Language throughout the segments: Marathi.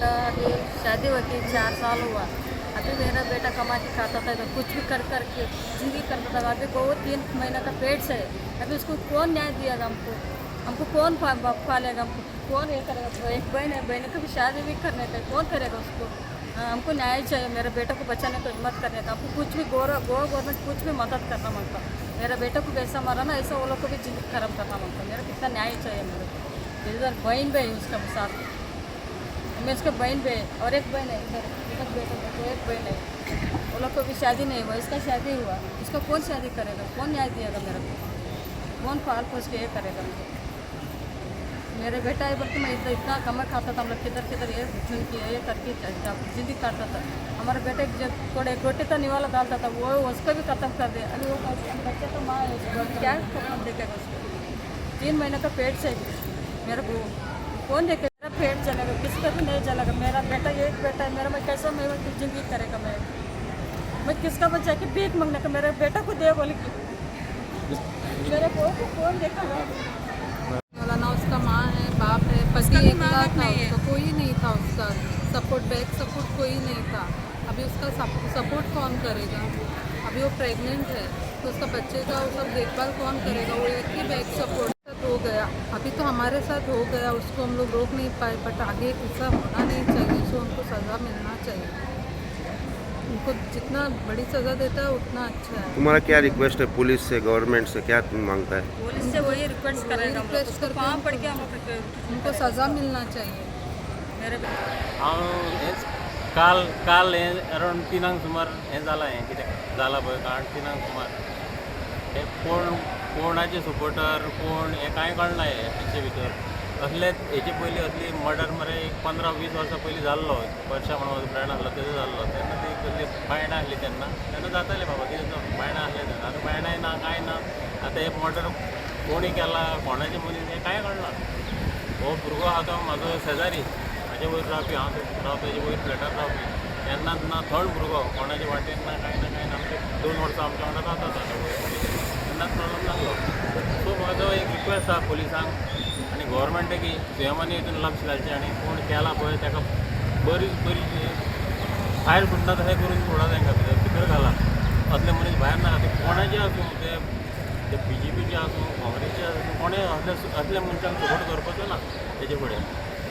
अभी शादी होती 4 साल हुआ। अभी मेरा बेटा कमा के खाता था तो कुछ भी कर के जिंदगी करता था। अभी वो 3 महीना का पेट से है। अभी उसको कौन न्याय दिएगा हमको? हमको कौन पालेगा? हमको कौन ये करेगा? तो एक बहन है, बहन की भी शादी भी करने का कौन करेगा उसको? हमको न्याय चाहिए। मेरे बेटे को बचाने को हिम्मत करने का हमको कुछ भी गवर्नमेंट कुछ भी मदद करना मांगता। मेरा बेटा को जैसा मारा ना ऐसा वो लोग को भी जिंदगी खराब करना मांगता। मेरा कितना न्याय चाहिए मेरे को। इधर बहन भी है उसका साथ, मैं उसका बहन भी है और एक बहन है इधर इधर बेटा तो एक बहन है। वो लोग को भी शादी नहीं हुआ, इसका शादी हुआ। इसका कौन शादी करेगा? कौन न्याय दिएगा मेरे को? कौन पाल पोस के ये करेगा मुझे? मेरे बेटा है बल्कि मैं इतना कमा खाता था। हम लोग किधर किधर ये ये करके जिंदगी काटता था। हमारे बेटे थोड़े एक रोटी तो निवाला डालता था, वो उसको भी खत्म कर दिया। अभी वो बच्चा तो माँ है उसको क्या खत्म देखेगा उसको? 3 महीने का पेट से मेरे को कौन देखेगा? मेरा पेट चलेगा, किसी का भी नहीं चलेगा। मेरा बेटा एक बेटा है मेरा, मैं कैसे मैं जिंदगी करेगा? मैं किसका बच्चा कि भीख मांगने का? मेरे बेटा को दे बोले कि मेरे बहू को कौन देखेगा? वाला ना उसका माँ है, बाप है, पति अकेला था, उसका कोई नहीं था, उसका सपोर्ट बैक सपोर्ट कोई नहीं था। अभी उसका सपोर्ट कौन करेगा? अभी वो प्रेग्नेंट है तो उसका बच्चे का वो सब देखभाल कौन करेगा? वो एक ही बैक सपोर्ट हो गया। अभी तो हमारे साथ हो गया, उसको हम लोग रोक नहीं पाए, बट आगे ऐसा होना नहीं चाहिए। सो उनको सज़ा मिलना चाहिए। उनको जितना बड़ी सज़ा देता है उतना अच्छा है। तुम्हारा क्या रिक्वेस्ट है पुलिस से, गवर्नमेंट से, क्या तुम मांगता है? पुलिस से वही रिक्वेस्ट करेगा, रिक्वेस्ट उसको करके पाँव पड़ के हम उनको सज़ा मिलना चाहिए। मेरे काल अराउंड 3 सुमार हें जालां, हें कितें जालां पळय कारण 3 सुमार हे कोणाचे सपोर्टर कोण हे कांय कळना हेचे भितर असले हेचे पयलीं असली मर्डर मरे 15-20 वर्सां पयलीं जाल्लो वर्षा म्हणून म्हजो फ्रेंड आसलो तेजो जाल्लो तेन्ना ती कसली बायणां आसली तेन्ना जातालें बाबा कितें जावन बायणां आसले तेन्ना आतां बायणांय ना कांय ना आतां हे मर्डर कोणी केला कोणाचे मनीस हें कांय कळना हो भुरगो आहा तो म्हाजो शेजारी म्हाजे वयर रावपी हांव रावता तेजे वयर फ्लॅटार रावपी तेन्नाच ना थर्ड भुरगो कोणाचे वाटेन ना कांय ना आमचे 2 वर्सां आमच्या वांगडा रावता तेन्नाच प्रॉब्लम जाल्लो सो म्हाजो एक रिक्वेस्ट आहा पुलिसांक आनी गव्हर्मेंटाकी सीएमानी हितून लक्ष घालचें आनी कोण केला पळय ताका बरी भायर सुट्टा तशें करून सोडा तांकां भितर घाला असले मनीस भायर नाका ते कोणाचे आसूं ते BJPचे आसूं काँग्रेसचे आसूं कोणें असल्या मनशांक सपोर्ट करपाचो ना तेजे फुडें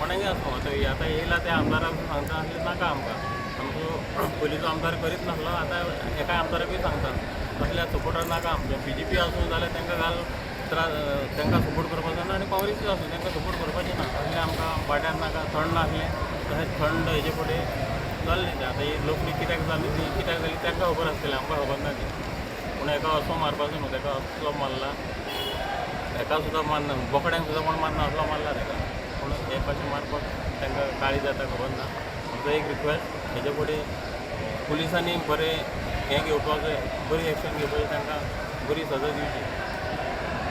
कोणागे आसूं आतां येयला ते आमदाराक सांगता आसले नाका आमचो पयलींचो आमदार करीत नासलो आतां एका आमदाराकूय सांगता असल्या सपोर्टार नाका आमचो BJP आसूं जाल्यार तांकां घाल तांकां सपोर्ट करपाचो ना आनी काँग्रेसीच आसूं तांकां सपोर्ट करपाचें ना असलें आमकां वाड्यार नाका थंड नासलें तशेंच थंड हेजे फुडें जाल्लें तें आतां ही लोकली कित्याक जाली ती कित्याक जाली तांकां खबर आसतलें आमकां खबर ना ती पूण एका असो मारपाचो न्हू ताका असलो मारला एका सुद्दां मारना बोकड्यांक सुद्दां कोण मारना असलो मारला ताका पूण हे कशें मारपाक तांकां काळी जाता खबर ना आमचो एक रिक्वेस्ट हेजे फुडें पुलिसांनी बरें हें घेवपाक जाय बरी एक्शन घेवपाची तांकां बरी सजा दिवची